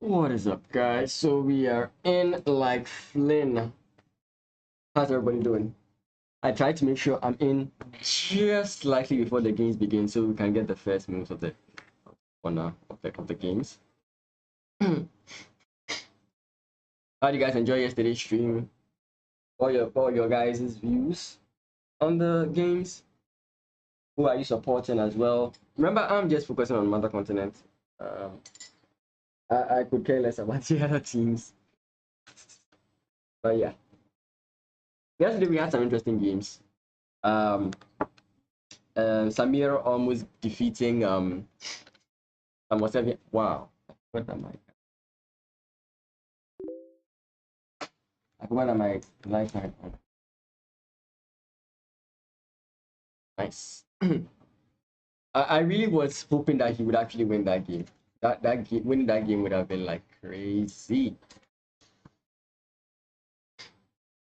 What is up, guys? So we are in like Flynn. How's everybody doing? I tried to make sure I'm in just slightly before the games begin so we can get the first moves of the games. How did you guys enjoy yesterday's stream? All your guys' views on the games? Who are you supporting as well? Remember, I'm just focusing on Mother Continent. I could care less about the other teams. But yeah. Yesterday we had some interesting games. Samir almost defeating wow. What am what am I lifetime? Nice. I really was hoping that he would actually win that game. Winning that game would have been like crazy.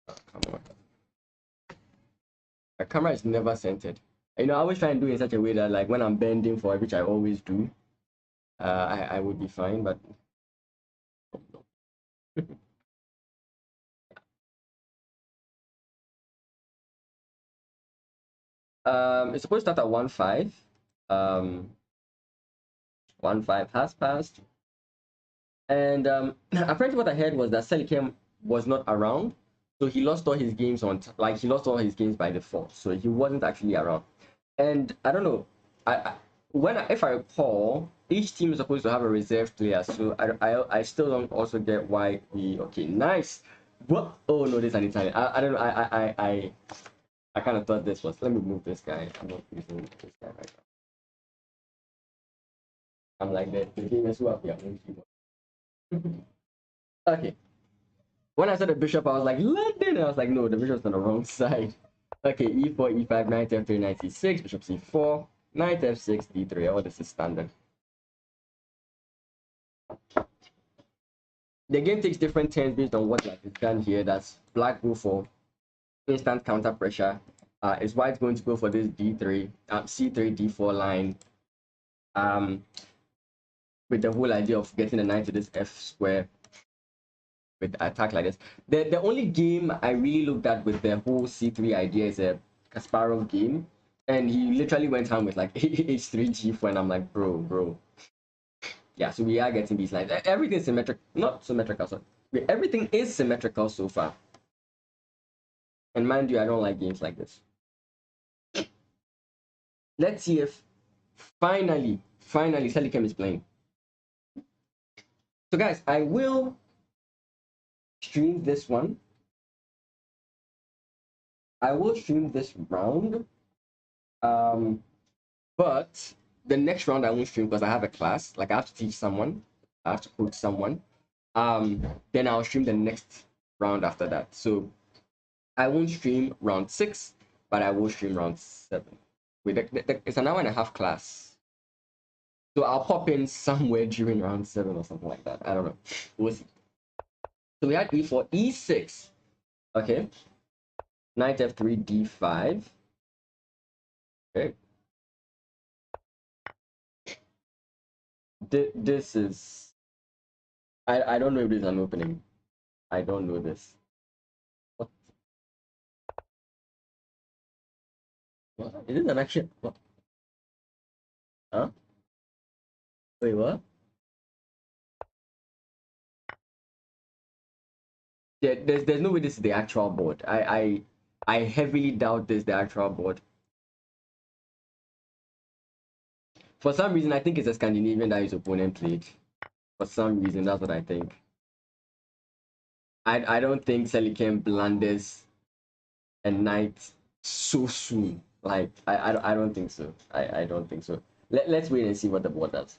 Oh, come on. My camera is never centered. You know, I always try and do it in such a way that like when I'm bending for it, which I always do, I would be fine, but it's supposed to start at 1-5. 1-5 has passed. And apparently what I heard was that Selikem was not around. So he lost all his games he lost all his games by default. So he wasn't actually around. And I don't know. If I recall, each team is supposed to have a reserve player. So I still don't also get why okay, nice. What? Oh no, this is an Italian. I don't know. I kind of thought this was. Let me move this guy. I'm not using this guy right now. I'm like the game is up here. Okay. When I saw the bishop, I was like, London. I was like, no, the bishop's on the wrong side. Okay, e4, e5, knight f3, knight c6, bishop c4, knight f6, d3. Oh, this is standard. The game takes different turns based on what is done here. That's black go for instant counter pressure. Is white going to go for this d3, c3, d4 line? With the whole idea of getting a knight to this f square. With attack like this. The only game I really looked at with the whole c3 idea is a Kasparov game, and he literally went on with like h3 g4, and I'm like, bro. Yeah, so we are getting these lines. Everything is symmetric, not symmetrical, sorry. Everything is symmetrical so far. And mind you, I don't like games like this. Let's see if finally Selichem is playing. So guys, I will stream this one. I will stream this round. But the next round I won't stream because I have a class. Like I have to teach someone. I have to coach someone. Then I'll stream the next round after that. So I won't stream round 6, but I will stream round 7. Wait, it's an hour and a half class. So I'll pop in somewhere during round 7 or something like that. I don't know. We'll see. So we had e4, e6. Okay. Knight f3, d5. Okay. This is... I don't know if this is an opening. I don't know this. What? What? Is it an action? What? Huh? Wait, what? There's no way this is the actual board. I heavily doubt this is the actual board. For some reason, I think it's a Scandinavian that his opponent played. For some reason, that's what I think. I don't think Selichem blunders a knight so soon. Like I don't think so. I don't think so. Let's wait and see what the board does.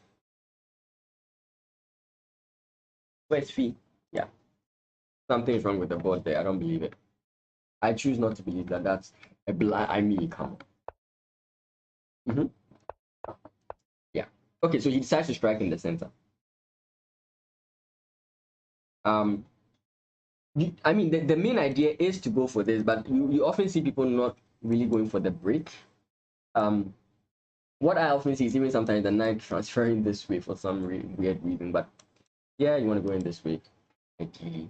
Where's Fee? Yeah. Something's wrong with the board there. I don't believe it. I choose not to believe that. That's a blind. I mean, come. Yeah. Okay, so he decides to strike in the center. I mean, the main idea is to go for this, but you often see people not really going for the break. What I often see is even sometimes the knight transferring this way for some weird reason, but yeah, you want to go in this way, ideally.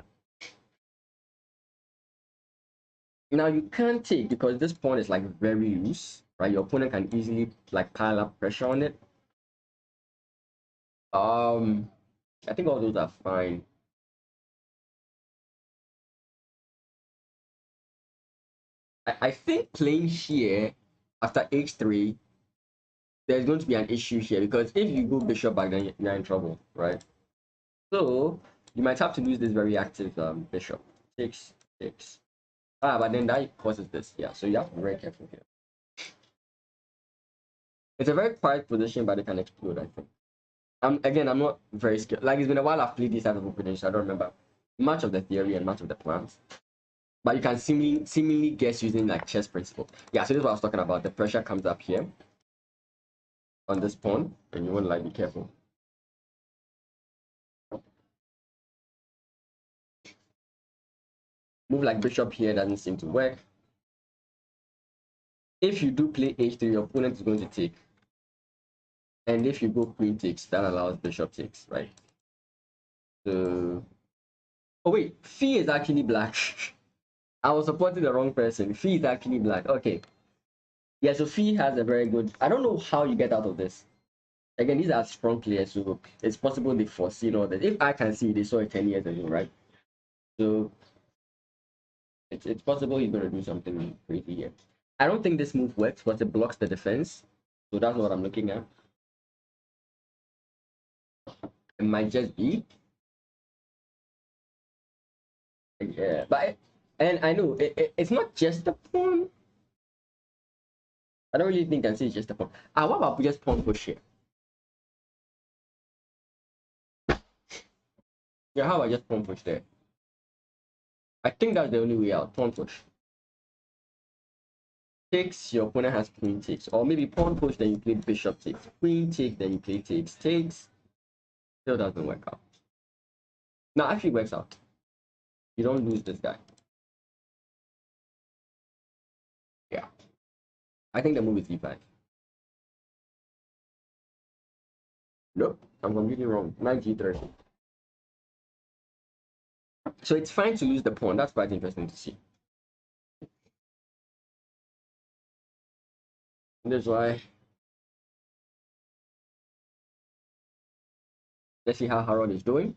Now you can't take because this pawn is like very loose, right? Your opponent can easily like pile up pressure on it. I think all those are fine. I think playing here after h3, there's going to be an issue here because if you go bishop back, then you're in trouble, right? So you might have to lose this very active bishop. Takes. But then that causes this. Yeah, so you have to be very careful here. It's a very quiet position, but it can explode, I think. Again, I'm not very skilled. Like, it's been a while I've played these type of openings, so I don't remember much of the theory and much of the plans. But you can seemingly guess using like chess principle. Yeah, so this is what I was talking about. The pressure comes up here on this pawn, and you want to like be careful. Move like bishop here doesn't seem to work. If you do play h3, your opponent is going to take. And if you go queen takes, that allows bishop takes, right? So, oh wait, Fee is actually black. I was supporting the wrong person. Fee is actually black. Okay. Yeah, so Fee has a very good. I don't know how you get out of this. Again, these are strong players, so it's possible they foresee all that. If I can see, they saw it 10 years ago, right? So it's possible he's gonna do something crazy here. I don't think this move works, but it blocks the defense. So that's what I'm looking at. It might just be. Yeah, but and I know it's not just the pawn. I don't really think I can say it's just the pawn. What about just pawn push here? Yeah, how about just pawn push there? I think that's the only way out. Pawn push. Takes, your opponent has queen takes. Or maybe pawn push, then you play bishop takes. Queen take, then you play takes. Takes. Still doesn't work out. No, actually works out. You don't lose this guy. Yeah. I think the move is e5. Nope. I'm completely wrong. Knight g3. So it's fine to lose the pawn. That's quite interesting to see. And that's why Let's see how Harold is doing.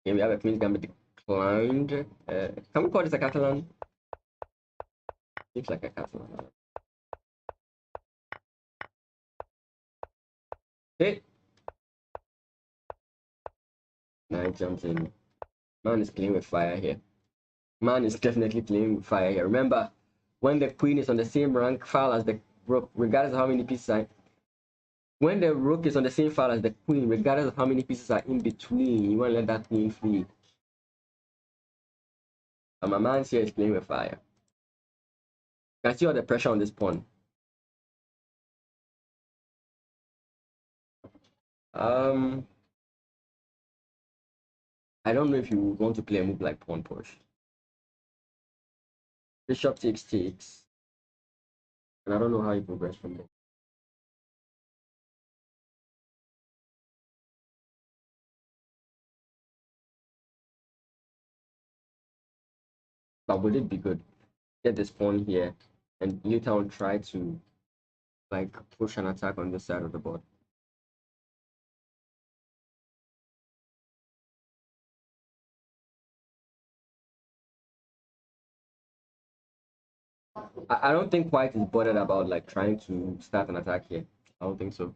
Okay, we have a Queen's Gambit declined. Can we call this a Catalan? Seems like a Catalan. Okay. Knight jumps in. Man is playing with fire here. Man is definitely playing with fire here. Remember, when the queen is on the same rank file as the rook, regardless of how many pieces are... When the rook is on the same file as the queen, regardless of how many pieces are in between, you want to let that queen free. And my man here is playing with fire. You can see all the pressure on this pawn. I don't know if you want to play a move like pawn push. Bishop takes. And I don't know how you progress from there. But would it be good? Get this pawn here and later on try to like push an attack on this side of the board. I don't think White is bothered about like trying to start an attack here. I don't think so.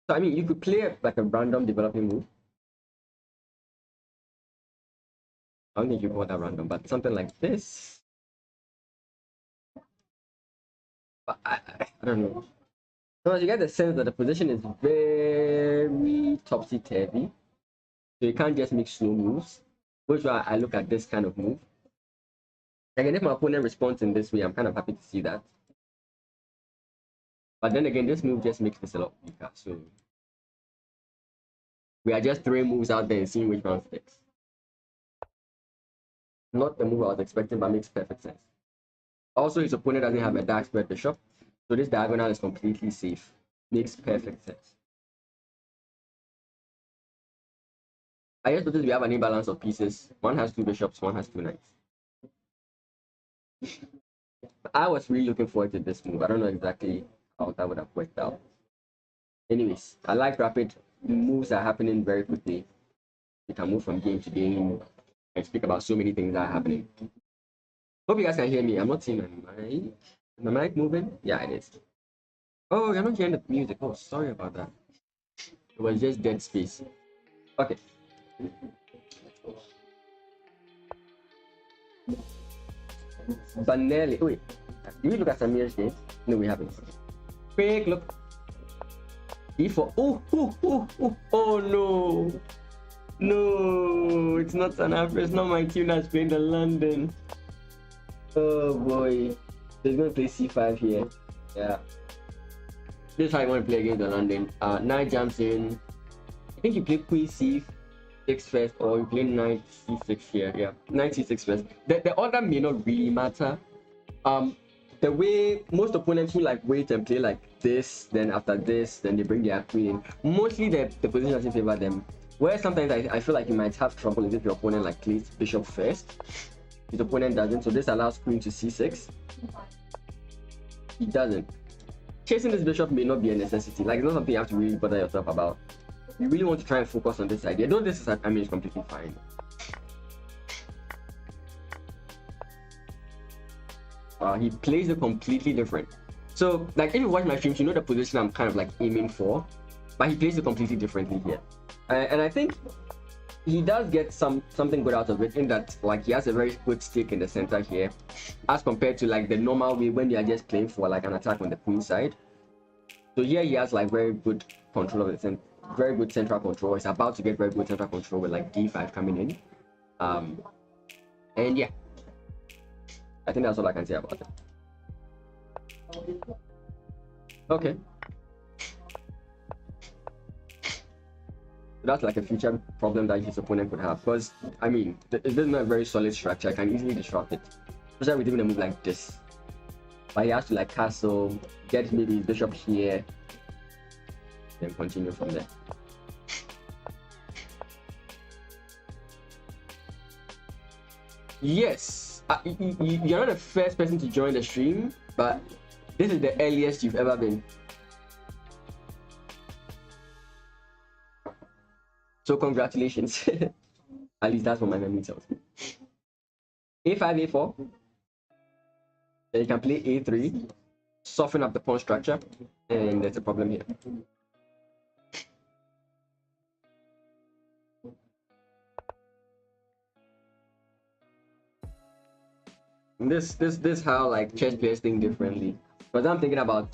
So I mean, you could play like a random developing move. I don't think you call that random, but something like this. But I don't know. So you get the sense that the position is very topsy-turvy. So you can't just make slow moves, which why I look at this kind of move. Again, if my opponent responds in this way, I'm kind of happy to see that. But then again, this move just makes this a lot weaker. So we are just throwing moves out there and seeing which one sticks. Not the move I was expecting, but makes perfect sense. Also, his opponent doesn't have a dark square bishop, so this diagonal is completely safe. Makes perfect sense. I just noticed we have an imbalance of pieces. One has 2 bishops, one has 2 knights. I was really looking forward to this move. I don't know exactly how that would have worked out. Anyways, I like rapid moves are happening very quickly. You can move from game to game and speak about so many things that are happening. Hope you guys can hear me. I'm not seeing my mic. Is my mic moving? Yeah, it is. Oh, you're not hearing the music. Oh, sorry about that. It was just dead space. Okay. Banelli. Wait. Did we look at Samir's game? No, we haven't. Quick look. E4. Oh no. No, it's not San Africa. It's not my team that's playing the London. Oh boy. So he's going to play C5 here. Yeah. This is how you want to play against the London. Knight jumps in. I think you play Queen C6 first, or you play Knight C6 here. Yeah, Knight C6 first. The order may not really matter. The way most opponents will like wait and play like this, then after this, then they bring their queen in. Mostly the position doesn't favor them. Where sometimes I feel like you might have trouble is if your opponent like plays bishop first. His opponent doesn't, so this allows queen to C6. He doesn't. Chasing this bishop may not be a necessity. Like, it's not something you have to really bother yourself about. You really want to try and focus on this idea. Though this is, I mean, it's completely fine. He plays it completely different. So, like, if you watch my streams, you know the position I'm kind of like aiming for, but he plays it completely differently here. And I think he does get something good out of it in that, like, he has a very good stick in the center here, as compared to like the normal way when they are just playing for like an attack on the queen side. So here he has like very good control of the very good central control. He's about to get very good central control with like d5 coming in. And yeah, I think that's all I can say about it. Okay. That's like a future problem that his opponent could have, because I mean, this is not a very solid structure. I can easily disrupt it, especially with even a move like this. But he has to like castle, get maybe his bishop here, then continue from there. Yes, you're not the first person to join the stream, but this is the earliest you've ever been. So congratulations. At least that's what my memory tells me. A5, A4. Then you can play A3, soften up the pawn structure, and there's a problem here. This how like chess players think differently. But I'm thinking about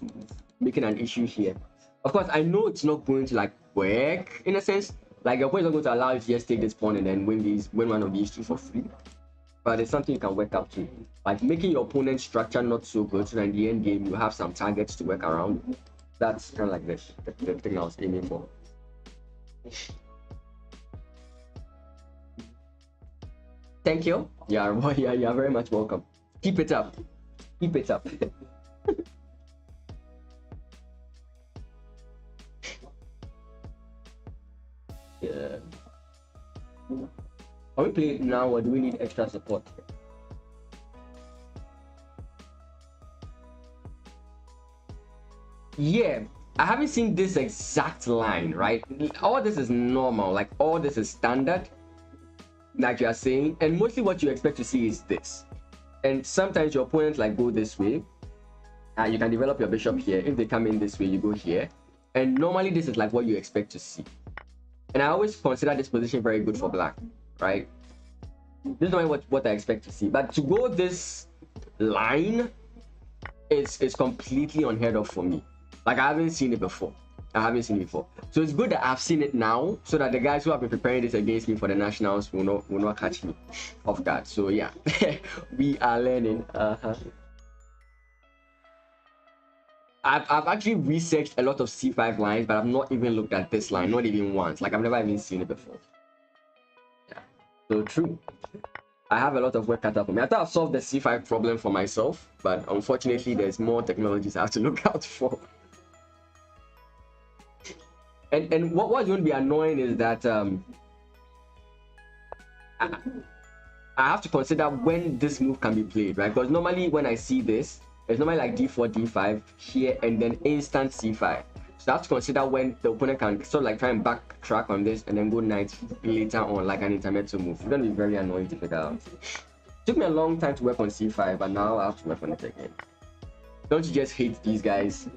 making an issue here. Of course, I know it's not going to like work in a sense. Like your opponent is not going to allow you to just take this pawn and then win one of these two for free. But it's something you can work out to. Like making your opponent's structure not so good, so that in the end game you have some targets to work around. That's kind of like the thing I was aiming for. Thank you. Yeah, you're very much welcome. Keep it up. Keep it up. Yeah. Are we playing now or do we need extra support? Yeah, I haven't seen this exact line, right? All this is normal, like all this is standard, like you are saying, and mostly what you expect to see is this. And sometimes your opponents like go this way. You can develop your bishop here. If they come in this way, you go here. And normally this is like what you expect to see. And I always consider this position very good for black, right? This is not what I expect to see. But to go this line is completely unheard of for me. Like I haven't seen it before. So it's good that I've seen it now, so that the guys who have been preparing this against me for the nationals will not catch me off guard. So yeah, we are learning. I've actually researched a lot of C5 lines, but I've not even looked at this line, not even once. Like I've never even seen it before. Yeah, so true. I have a lot of work cut out for me. I thought I've solved the C5 problem for myself, but unfortunately there's more technologies I have to look out for. And what's going to be annoying is that I have to consider when this move can be played, right? Because normally when I see this, it's normally like d4, d5 here, and then instant c5. So I have to consider when the opponent can sort of like try and backtrack on this and then go knight later on, like an intermezzo move. It's going to be very annoying to figure out. It took me a long time to work on c5, but now I have to work on it again. Don't you just hate these guys?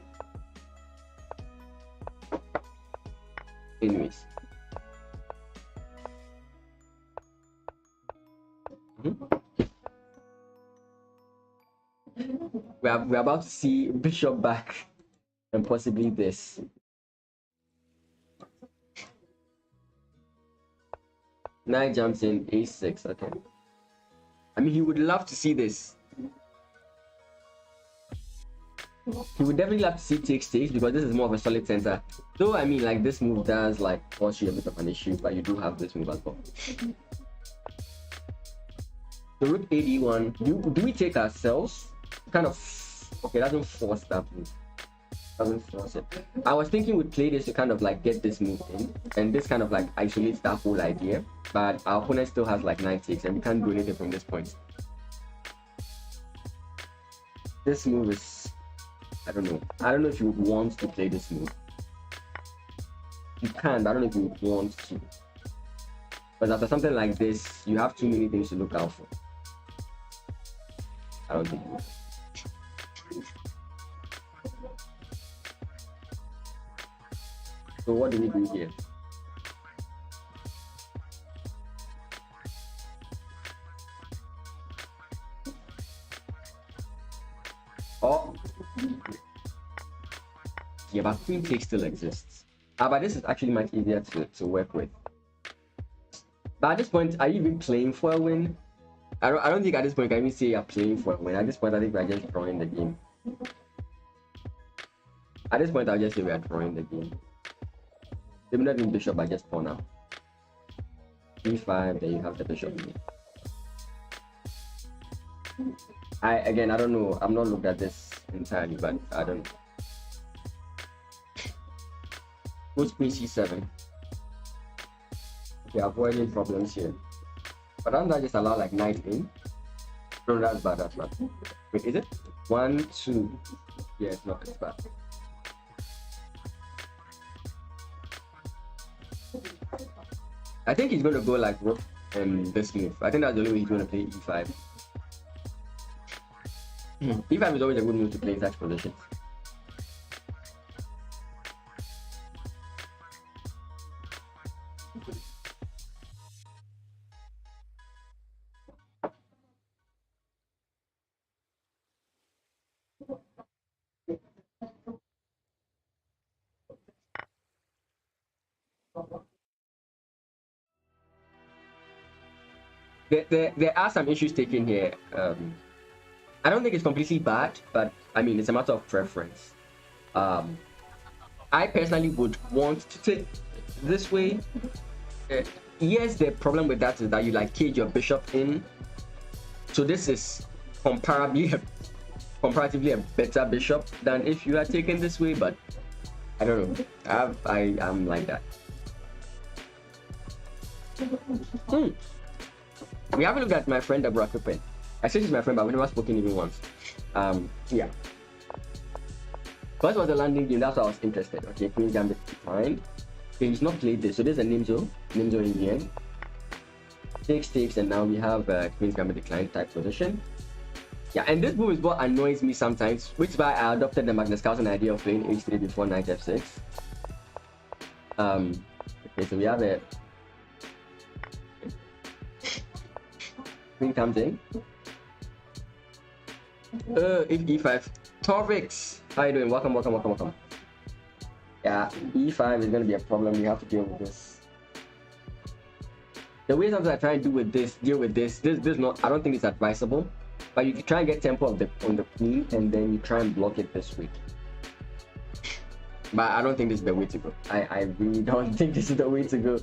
Anyways. We're about to see bishop back and possibly this. Knight jumps in a6. Okay. I mean, he would love to see this. He would definitely love to see takes because this is more of a solid center. So I mean, like this move does like cause you a bit of an issue, but you do have this move as well. So rook ad1. Do we take ourselves? Kind of. Okay, doesn't force that move. Doesn't force it. I was thinking we'd play this to kind of like get this move in, and this kind of like isolates that whole idea. But our opponent still has like knight takes, and we can't do anything from this point. This move is, I don't know. I don't know if you would want to play this move. You can, but I don't know if you would want to. But after something like this, you have too many things to look out for. I don't think you would. So what do we do here? Oh, yeah, but queen takes still exists. But this is actually much easier to work with. But at this point, are you even playing for a win? I don't think at this point I can even say you're playing for a win. At this point, I think we're just drawing the game. At this point, I'll just say we are drawing the game. Maybe not even bishop, but just pawn now. e5, then you have the bishop here. I don't know. I'm not looked at this entirely, but I don't know. Who's queen c7? Okay, avoiding problems here. But doesn't that just allow like knight in? No, that's bad. That's bad. Wait, is it 1, 2? Yeah, it's not. It's bad. I think he's gonna go like rook and this move. I think that's the only way he's gonna play e5. E5 is always a good move to play in such positions. There are some issues taken here. I don't think it's completely bad, but I mean, it's a matter of preference. I personally would want to take this way. Yes, the problem with that is that you like cage your bishop in. So this is comparatively a better bishop than if you had taken this way, but I don't know. I am like that. We haven't looked at my friend Deborah Pippen. I said she's my friend, but we've never spoken even once. Yeah. First was the landing game, that's why I was interested. Okay, Queen Gambit declined. Okay, he's not played this, so there's a Nimzo in the end. Takes, and now we have Queen's Gambit declined type position. Yeah, and this move is what annoys me sometimes, which is why I adopted the Magnus Carlsen idea of playing h3 before knight f6. Okay, so we have a Queen comes in. If e5. Torvix, how you doing? Welcome. Yeah, e5 is gonna be a problem. We have to deal with this. The way sometimes I try and deal with this, not. I don't think it's advisable. But you can try and get tempo on the queen, and then you try and block it this way. But I don't think this is the way to go. I really don't think this is the way to go.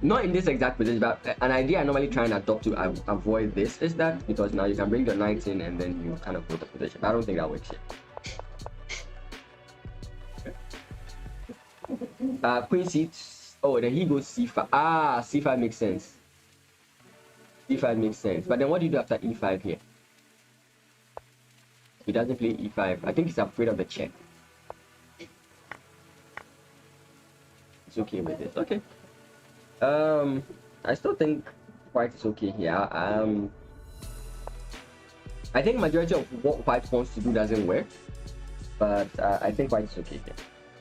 Not in this exact position, but an idea I normally try and adopt to avoid this is that because now you can bring your knight in and then you kind of hold the position. But I don't think that works here. Queen c. Oh, then he goes c5. C5 makes sense. C5 makes sense. But then what do you do after e5 here? He doesn't play e5. I think he's afraid of the check. It's okay with this. Okay. I still think white is okay here. I think majority of what white wants to do doesn't work, but I think white is okay here.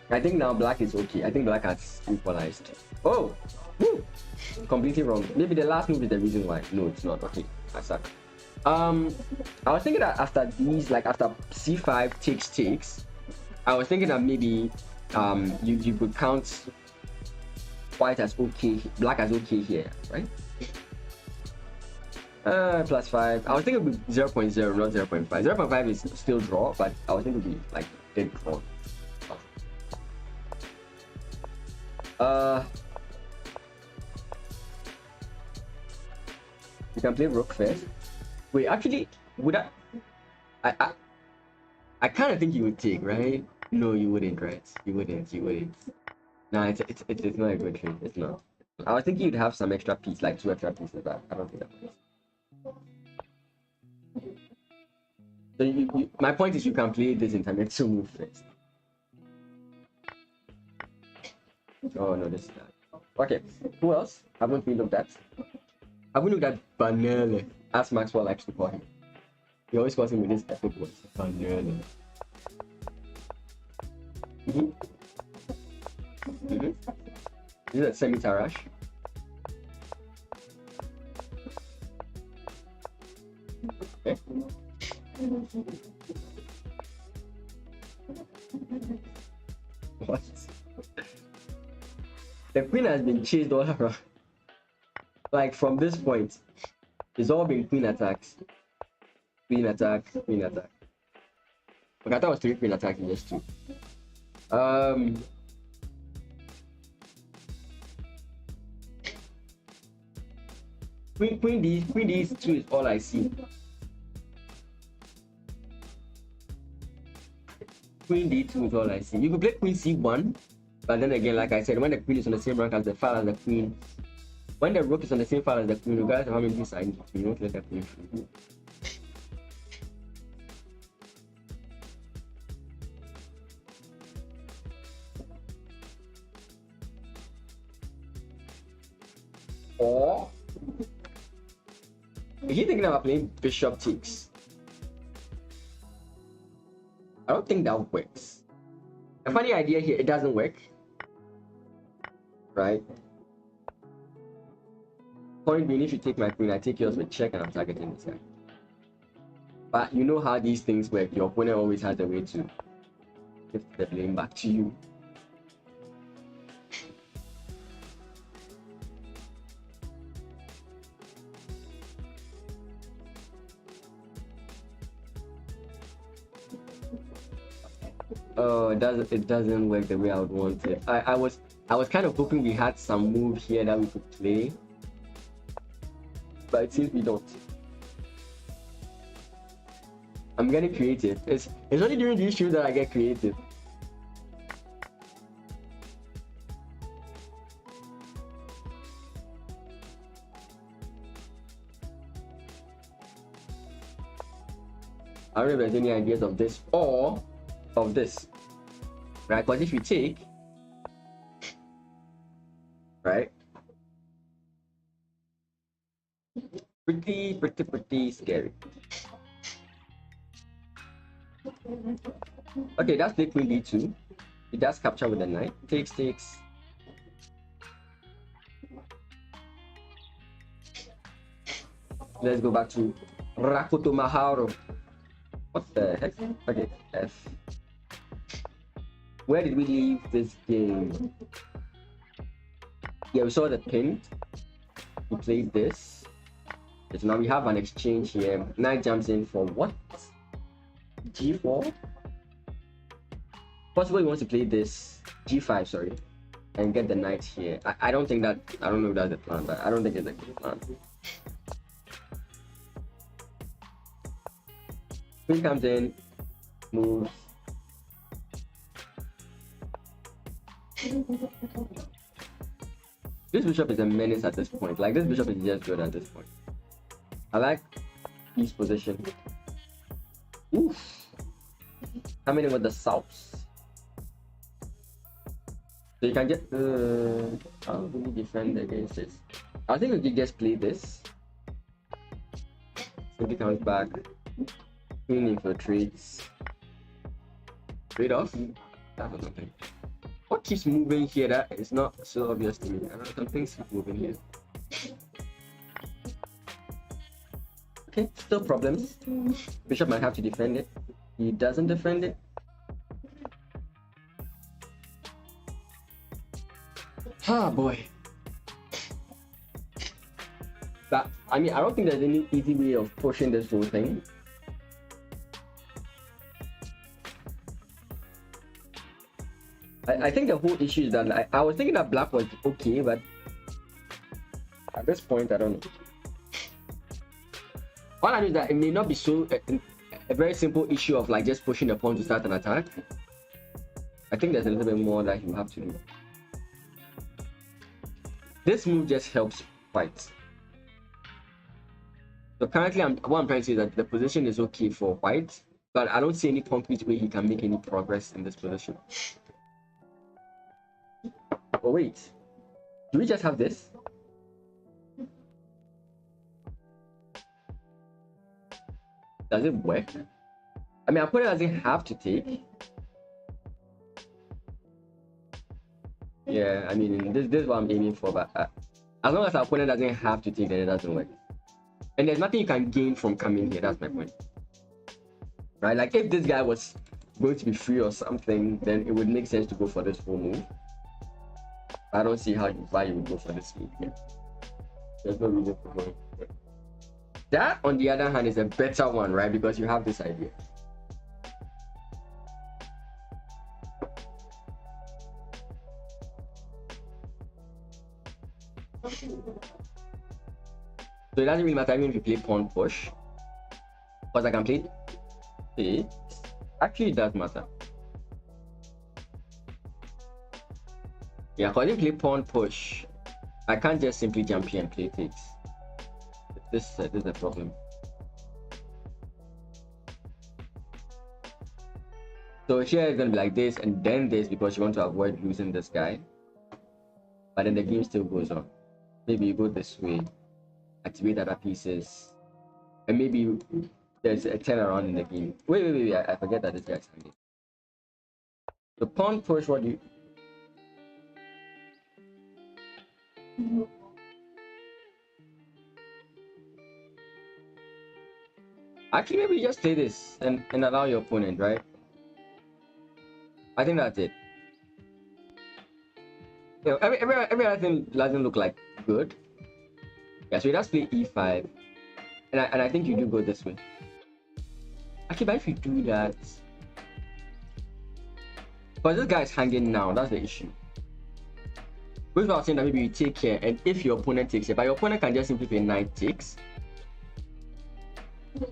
I think now black is okay. I think black has equalized. Oh, woo! Completely wrong. Maybe the last move is the reason why. No, it's not. Okay, I suck. I was thinking that after these, like after c5 takes, I was thinking that maybe you could count white as okay, black as okay here, right? +5. I was thinking it would be 0.0, not 0.5. 0.5 is still draw, but I was thinking it would be like dead draw. You can play rook first. Wait, actually, would I kind of think you would take, right? No, you wouldn't, right? You wouldn't. Nah, it's not a good trade. It's not. I was thinking you'd have some extra piece, like 2 extra pieces, but I don't think that works. So my point is you can play this intermediate move first. Oh no, this is that. Okay, who else haven't we looked at? Have we looked at Banele, as Maxwell likes to call him? He always calls him with this epic voice. Banele. Is it semi-tarash? Okay. What? The queen has been chased all around. Like from this point, it's all been queen attacks. Queen attack. Okay, I thought it was 3 queen attacks in this too. Queen D2 is all I see. Queen D2 is all I see. You could play Queen C1, but then again, like I said, when the queen is on the same rank as the file as the queen, When the rook is on the same file as the queen, regardless of how many pieces I need, you don't let the queen through. Or is he thinking about playing bishop takes? I don't think that works. A funny idea here, it doesn't work. Right? Point being, if you take my queen, I take yours with check and I'm targeting this guy. But you know how these things work. Your opponent always has a way to shift the blame back to you. Oh, it doesn't work the way I would want it. I was kind of hoping we had some move here that we could play, but it seems we don't. I'm getting creative. It's only during these shows that I get creative. I don't know if there's any ideas of this or of this, right? But if you take, right, pretty scary. Okay, that's the queen d2. It does capture with the knight. Takes. Let's go back to Rakoto Maharo. What the heck? Okay, F. Where did we leave this game? Yeah, we saw the pin. We played this. So now we have an exchange here. Knight jumps in for what? G4? Possibly he wants to play this G5, sorry, and get the knight here. I don't think that, I don't know if that's the plan, but I don't think it's a good plan. Queen comes in, moves. This bishop is a menace at this point. Like, this bishop is just good at this point. I like his position. Oof. Coming in with the souths. So you can get how do we defend against this? I think we could just play this. Simply comes back. Queen infiltrates. Trade off. That was nothing. What keeps moving here that is not so obvious to me? I don't know, some things keep moving here. Okay, still problems. Bishop might have to defend it. He doesn't defend it. Ah, boy. But I mean, I don't think there's any easy way of pushing this whole thing. I think the whole issue is that I was thinking that black was okay, but at this point, I don't know. All I know is that it may not be so a very simple issue of like just pushing the pawn to start an attack. I think there's a little bit more that you have to do. This move just helps white. So currently, what I'm trying to say is that the position is okay for white, but I don't see any concrete way he can make any progress in this position. Oh wait, do we just have this? Does it work? I mean, our opponent doesn't have to take. Yeah, I mean, this is what I'm aiming for, but as long as our opponent doesn't have to take, then it doesn't work. And there's nothing you can gain from coming here, that's my point. Right, like if this guy was going to be free or something, then it would make sense to go for this whole move. I don't see why you would go for this move here. There's no reason for going. That, on the other hand, is a better one, right? Because you have this idea. So it doesn't really matter even if you play pawn push, because I can play it. Actually, it does matter. Yeah, because if you play pawn push, I can't just simply jump here and play takes. This is a problem. So here it's gonna be like this and then this because you want to avoid losing this guy. But then the game still goes on. Maybe you go this way, activate other pieces, and maybe there's a turnaround in the game. Wait, I forget that this guy's hanging. The pawn push, what do you... Actually, maybe you just play this and allow your opponent, right? I think that's it. You know, every other thing doesn't look like good. Yeah, so you just play e5, and I think you do go this way. Actually, but if you do that, but this guy is hanging now. That's the issue. Which I was saying that maybe you take here, and if your opponent takes it, but your opponent can just simply play knight takes, and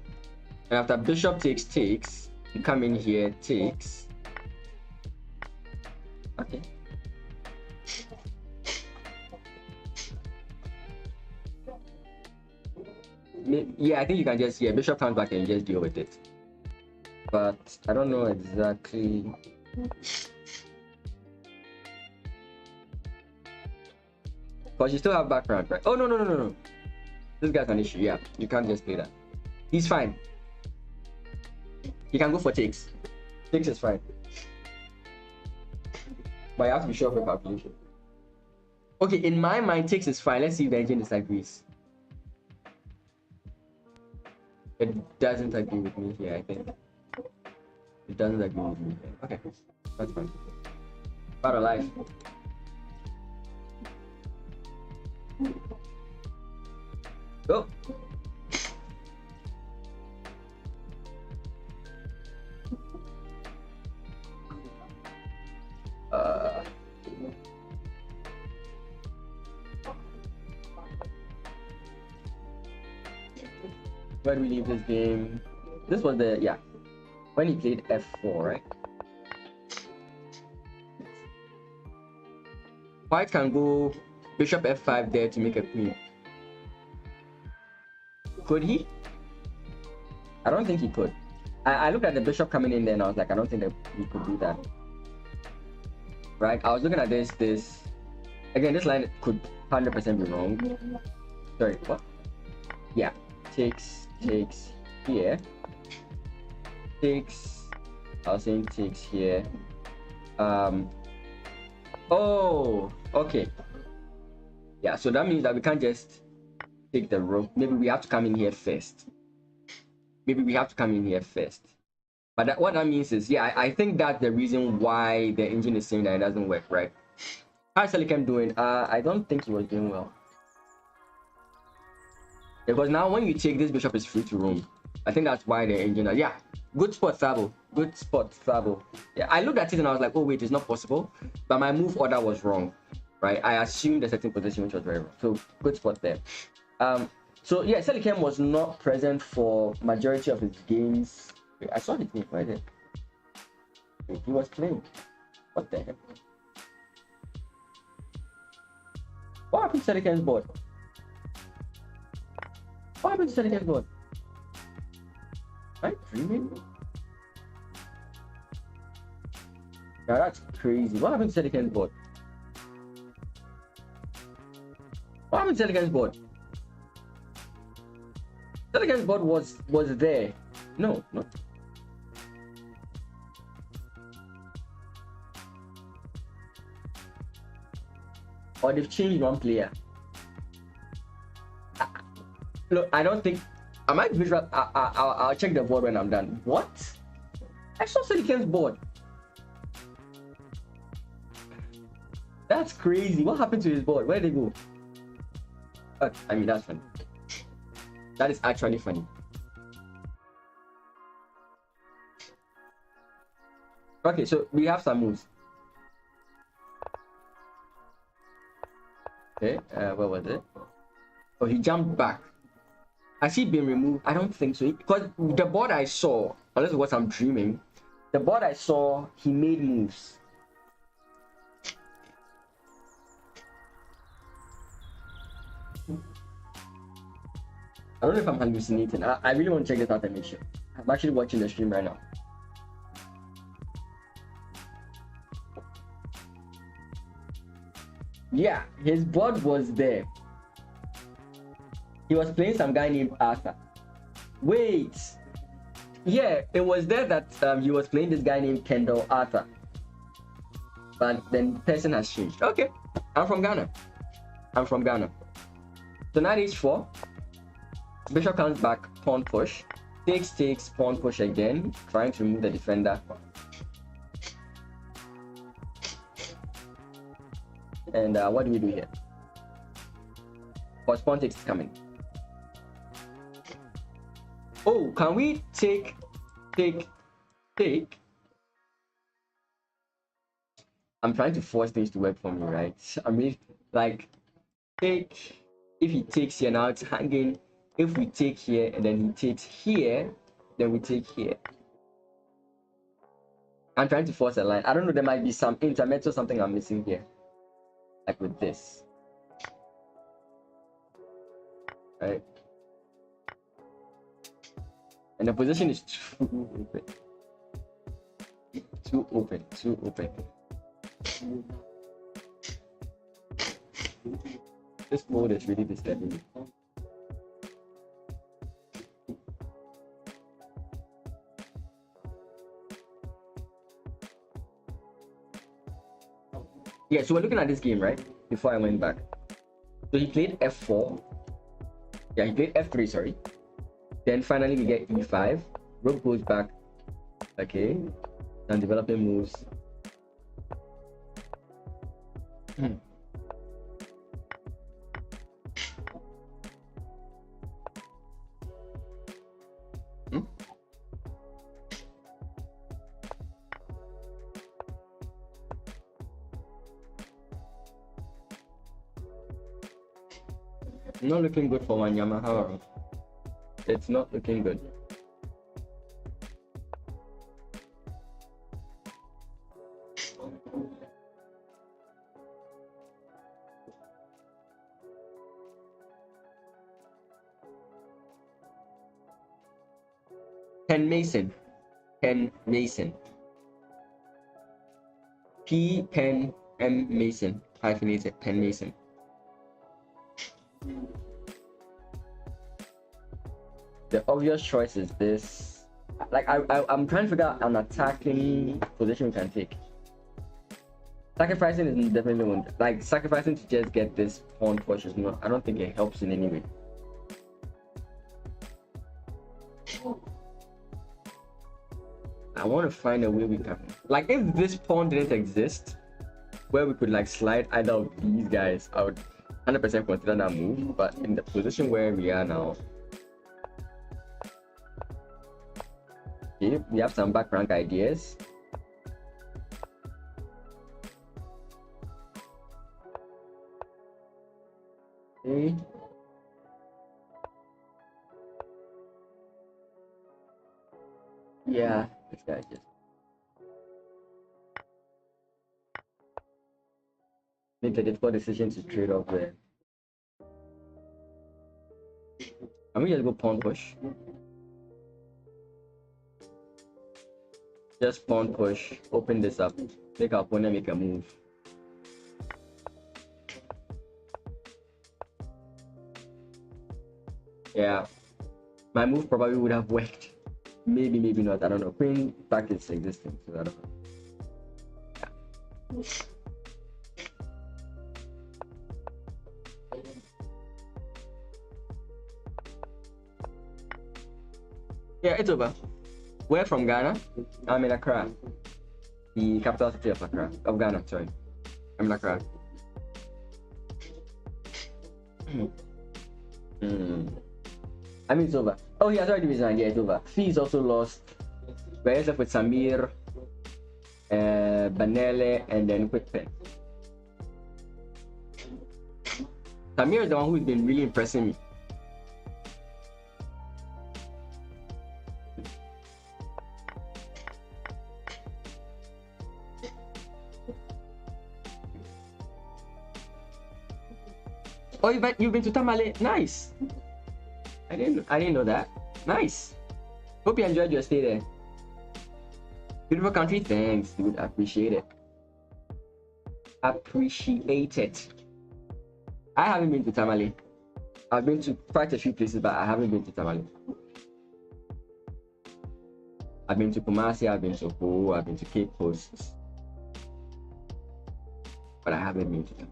after bishop takes, you come in here, takes. Okay. Yeah, I think you can just, yeah, bishop comes back and you just deal with it. But I don't know exactly. Because you still have background, right? Oh, no. This guy's an issue. Yeah, you can't just play that. He's fine. He can go for takes. Takes is fine. But you have to be sure of your calculation. Okay, in my mind, takes is fine. Let's see if the engine disagrees. It doesn't agree with me here, I think. It doesn't agree with me here. Okay, that's fine. Part of life. Go. Where do we leave this game? This was the, yeah, when he played f4, right? White can go bishop f5 there to make a queen. Could he? I don't think he could. I looked at the bishop coming in there and I was like, I don't think that he could do that. Right? I was looking at this. Again, this line could 100% be wrong. Sorry, what? Yeah. Takes here. Takes. I was saying takes here. Oh, okay. Yeah, so that means that we can't just take the rook. Maybe we have to come in here first. But what that means is, yeah, I think that's the reason why the engine is saying that it doesn't work, right? How's Selicam doing? I don't think he was doing well. Because now when you take this bishop is free to roam. I think that's why the engine is, yeah. Good spot, Sabo. Good spot, Sabo. Yeah, I looked at it and I was like, oh wait, it's not possible. But my move order was wrong. Right? I assumed a certain position which was very wrong. So good spot there. So yeah, Selicam was not present for majority of his games. Wait, I saw his name right there. Wait, he was playing. What the heck? What happened to Selicam's board? What happened to Selicam's board? Am I dreaming? Yeah, that's crazy. What happened to Selicam's board? What happened to Selicam's board? Selicam's board was there. No. Or they've changed one player. Look, I don't think. I might visual. I'll check the board when I'm done. What? I saw Selicam's board. That's crazy. What happened to his board? Where did they go? I mean, that's funny. That is actually funny. Okay, so we have some moves. Okay, where was it? Oh, he jumped back. Has he been removed? I don't think so. Because the board I saw, unless it was I'm dreaming, the board I saw, he made moves. I don't know if I'm hallucinating. I really want to check this out and make sure. I'm actually watching the stream right now. Yeah, his board was there. He was playing some guy named Arthur. Wait. Yeah, it was there that he was playing this guy named Kendall Arthur. But then the person has changed. Okay. I'm from Ghana. So knight h4. Bishop comes back, pawn push. Takes, pawn push again. Trying to remove the defender. And what do we do here? Because pawn takes is coming. Oh, can we take? I'm trying to force things to work for me, right? I mean, like, take. If he takes here, now it's hanging. If we take here and then he takes here, then we take here. I'm trying to force a line. I don't know, there might be some intermezzo or something I'm missing here. Like with this. Right? And the position is too open. Too open. This mode is really disturbing me. Yeah, so we're looking at this game, right? Before I went back. So he played f4. Yeah, he played f3, sorry. Then finally we get e5. Rook goes back. Okay. And developing moves. Hmm. Not looking good for Wanyama, however. It's not looking good. Ken Mason. P Pen M Mason. Hyphenated Pen Mason. The obvious choice is this. Like I'm trying to figure out an attacking position we can take. Sacrificing is definitely one. Like sacrificing to just get this pawn push is not. I don't think it helps in any way. I want to find a way we can. Like if this pawn didn't exist, where we could like slide either of these guys, I would 100% consider that move. But in the position where we are now. We have some back rank ideas. Okay. Yeah, this guy just made a difficult decision to trade off there. I'm gonna just go pawn push. Just pawn push, open this up, make our opponent make a move. Yeah, my move probably would have worked. Maybe not. I don't know. Queen back is existing, so I don't know. Yeah, it's over. We're from Ghana. I'm in Accra, the capital city of Accra, of Ghana. Sorry, I'm in Accra. I mean, it's over. Oh, he has already resigned. Yeah, it's over. Fee is also lost. We're left with Samir, Banele, and then Quickpen. Samir is the one who's been really impressing me. Oh, you've been to Tamale. Nice. I didn't know that. Nice. Hope you enjoyed your stay there. Beautiful country. Thanks, dude. I appreciate it. Appreciate it. I haven't been to Tamale. I've been to quite a few places, but I haven't been to Tamale. I've been to Kumasi, I've been to Ho, I've been to Cape Coast, but I haven't been to Tamale.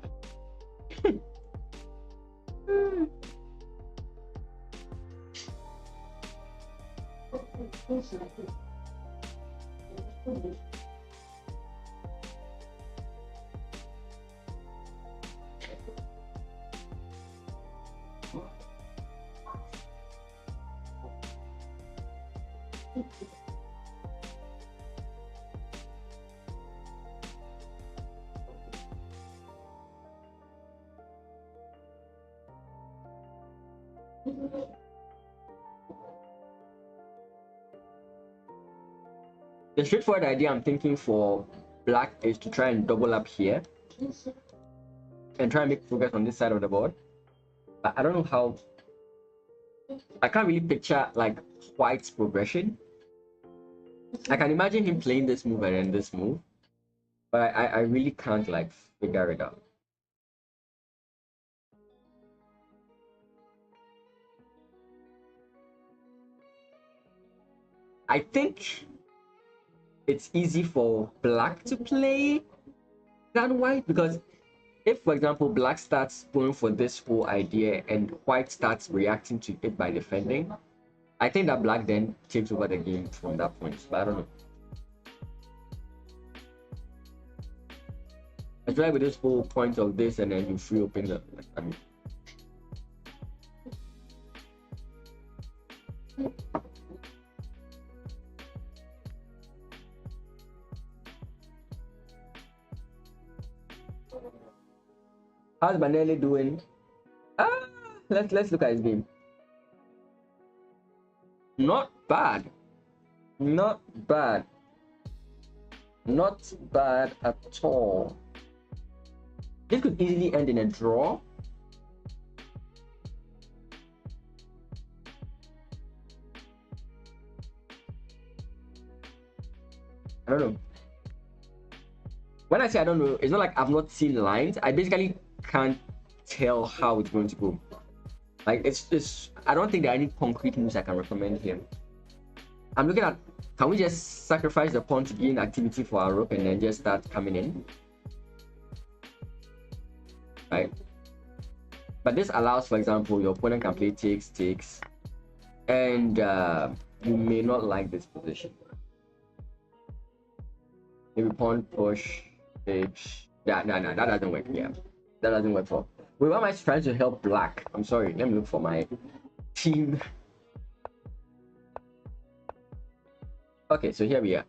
The straightforward idea I'm thinking for black is to try and double up here and try and make progress on this side of the board. But I don't know how. I can't really picture like white's progression. I can imagine him playing this move and then this move, but I really can't like figure it out. I think it's easy for black to play than white, because if, for example, black starts going for this whole idea and white starts reacting to it by defending, I think that black then takes over the game from that point. But I don't know. I try with this whole point of this and then you free open the. I mean. How's Manelli doing? Let's look at his game. Not bad. Not bad. Not bad at all. This could easily end in a draw. I don't know. When I say I don't know, it's not like I've not seen lines. I basically can't tell how it's going to go. Like it's I don't think there are any concrete moves I can recommend here. I'm looking at, can we just sacrifice the pawn to gain activity for our rook and then just start coming in? Right? But this allows, for example, your opponent can play takes, and you may not like this position. Maybe pawn push, takes. No, that doesn't work. Yeah. That doesn't work for. Wait, why am I trying to help black? I'm sorry. Let me look for my team. Okay, so here we are.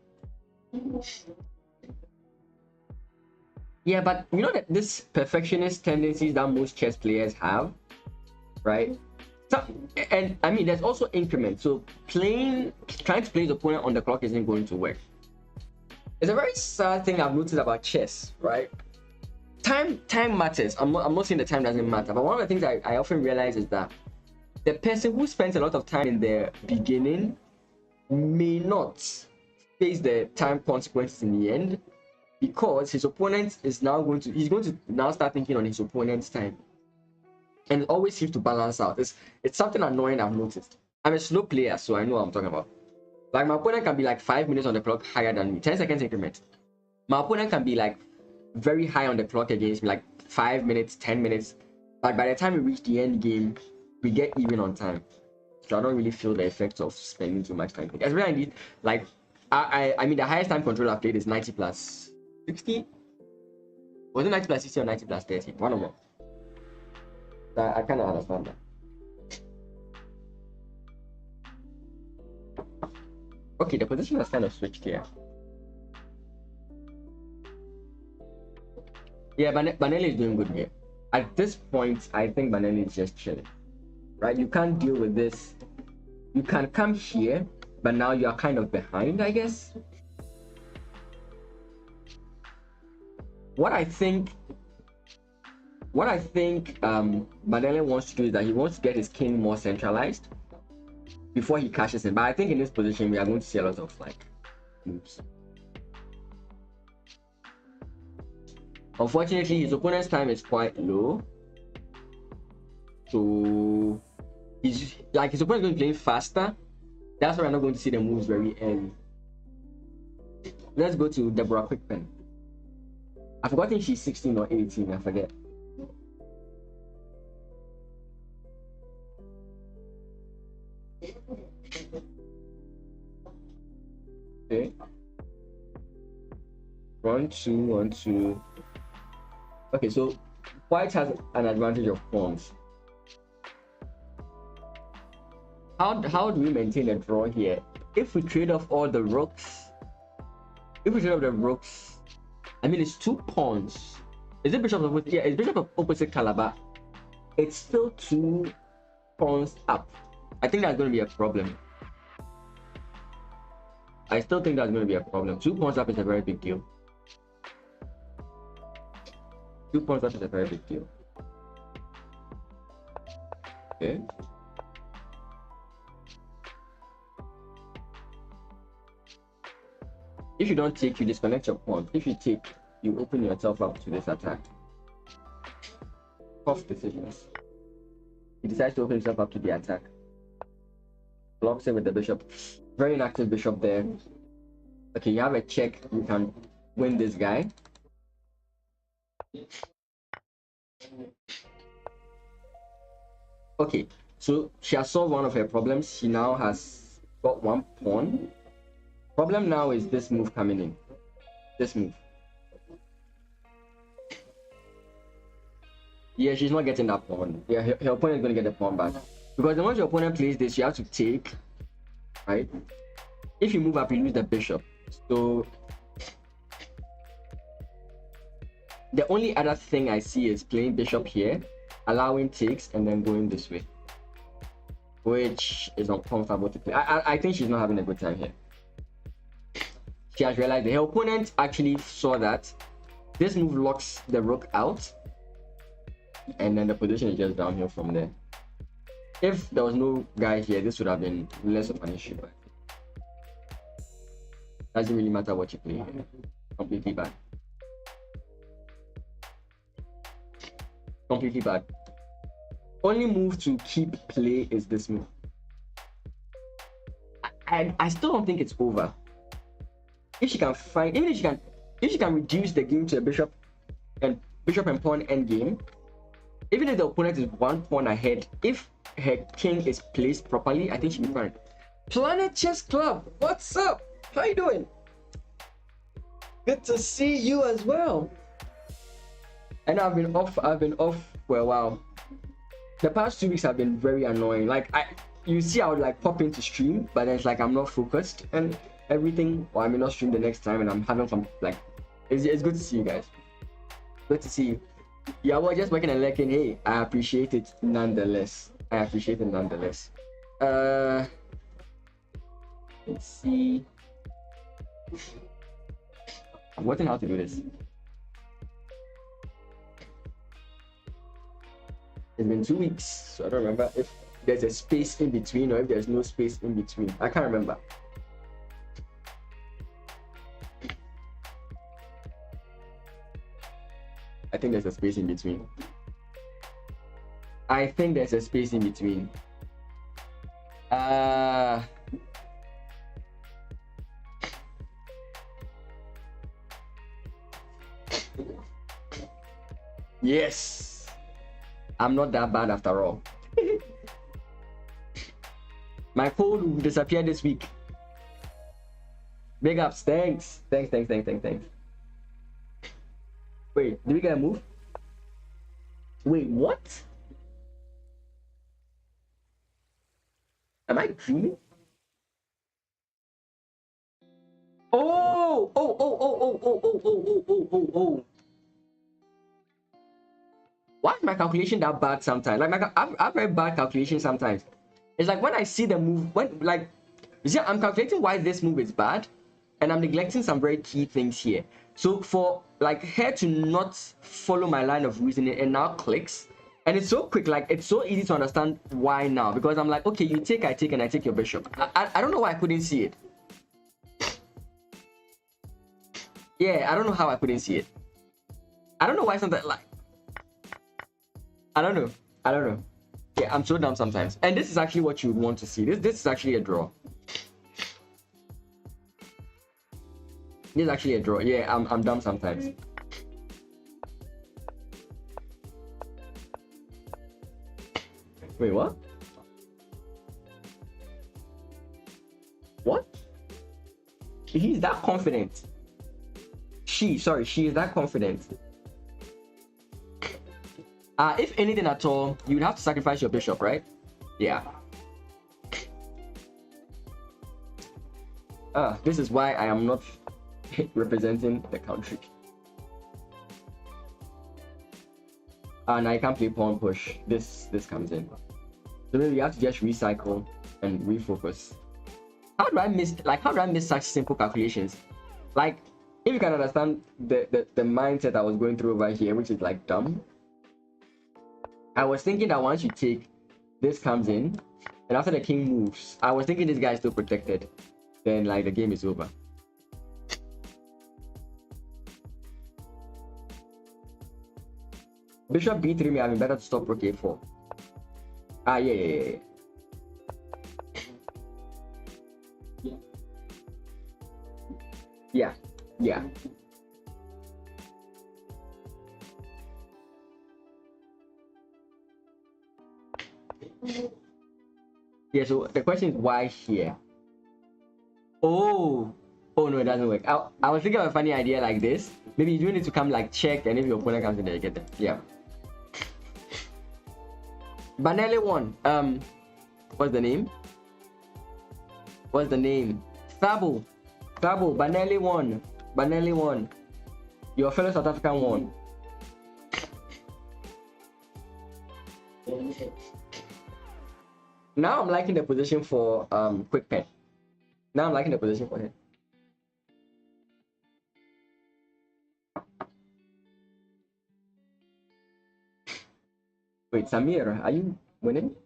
Yeah, but you know that this perfectionist tendencies that most chess players have, right? So, and I mean, there's also increment. So trying to play the opponent on the clock isn't going to work. It's a very sad thing I've noticed about chess, right? Time matters. I'm not saying the time doesn't matter, but one of the things I often realize is that the person who spends a lot of time in the beginning may not face the time consequences in the end, because his opponent is now going to now start thinking on his opponent's time, and it always seems to balance out. It's something annoying I've noticed. I'm a slow player, so I know what I'm talking about. Like, my opponent can be like 5 minutes on the clock higher than me, 10 seconds increment. My opponent can be like very high on the clock against me, like 5 minutes, 10 minutes. Like, by the time we reach the end game, we get even on time. So I don't really feel the effects of spending too much time. Especially like, I mean, the highest time control I've played is 90 plus 60. Was it 90 plus 60 or 90 plus 30? One of them. I kind of understand that. Okay, the position has kind of switched here. Yeah, Banelli is doing good here. At this point, I think Banelli is just chilling. Right? You can't deal with this. You can come here, but now you are kind of behind, I guess. What I think what I think Madeleine wants to do is that he wants to get his king more centralized before he cashes in. But I think in this position we are going to see a lot of like moves. Unfortunately, his opponent's time is quite low, so he's like his opponent is going to play faster. That's why we're not going to see the moves very early. Let's go to Deborah Quickpen. I've forgotten she's 16 or 18. I forget. Okay. 1 2 1 2. Okay, so white has an advantage of pawns. How do we maintain a draw here? If we trade off all the rooks, I mean it's 2 pawns. Is it bishop of, yeah, it's bishop of opposite Calabar. It's still 2 pawns up. I think that's going to be a problem. I still think that's going to be a problem. 2 pawns up is a very big deal. 2 pawns up is a very big deal. Okay. If you don't take, you disconnect your pawn. If you take, you open yourself up to this attack. Tough decisions. He decides to open himself up to the attack. Blocks it with the bishop. Very inactive bishop there. Okay, you have a check. You can win this guy. Okay, so she has solved one of her problems. She now has got 1 pawn. Problem now is this move coming in. This move. Yeah, she's not getting that pawn. Yeah, her opponent is going to get the pawn back. Because the moment your opponent plays this, you have to take, right? If you move up, you lose the bishop. So the only other thing I see is playing bishop here, allowing takes, and then going this way, which is uncomfortable to play. I think she's not having a good time here. She has realized that her opponent actually saw that this move locks the rook out, and then the position is just downhill from there. If there was no guy here, this would have been less of an issue, but doesn't really matter what you play here. Completely bad. Completely bad. Only move to keep play is this move. I still don't think it's over. If she can find, even if she can reduce the game to a bishop and pawn endgame, even if the opponent is 1 pawn ahead, if her king is placed properly, I think she'll be fine. Planet Chess Club, what's up? How you doing? Good to see you as well. And I've been off for a while. The past 2 weeks have been very annoying. Like you see, I would like pop into stream, but then it's like I'm not focused and everything, or I may not stream the next time, and I'm having some like it's good to see you guys. Good to see you. Yeah, we're just working and lurking. Hey, I appreciate it nonetheless. Let's see. I'm working how to do this. It's been 2 weeks, so I don't remember if there's a space in between or if there's no space in between. I can't remember. I think there's a space in between. Yes, I'm not that bad after all. My cold will disappear this week. Big ups, thanks. Wait, did we get a move? Wait, what? Am I dreaming? Oh! Why is my calculation that bad sometimes? Like I've very bad calculation sometimes. It's like when I see the move, when like you see, I'm calculating why this move is bad, and I'm neglecting some very key things here. So for like her to not follow my line of reasoning and now clicks. And it's so quick, like it's so easy to understand why now, because I'm like, okay, you take, I take, and I take your bishop. I don't know why I couldn't see it. Yeah, I don't know how I couldn't see it. I don't know why something like, I don't know. Yeah, I'm so dumb sometimes. And this is actually what you would want to see. This is actually a draw. This is actually a draw. Yeah, I'm dumb sometimes. Wait, what? What? He's that confident. She is that confident. If anything at all, you would have to sacrifice your bishop, right? Yeah. This is why I am not representing the country. And I can't play pawn push. This comes in. So maybe you have to just recycle and refocus. How do I miss such simple calculations? Like, if you can understand the mindset I was going through over here, which is like dumb. I was thinking that once you take, this comes in, and after the king moves, I was thinking this guy is still protected. Then like the game is over. Bishop b3 may have been better to stop rook a4. Yeah. Yeah, so the question is why here? Oh no, it doesn't work. I was thinking of a funny idea like this. Maybe you do need to come like check, and if your opponent comes in there, you get it. Yeah. Banelli won. What's the name? Thabo, Banelli won. Your fellow South African won. Now I'm liking the position for quick pen. Now I'm liking the position for him. Wait, Samir, are you winning?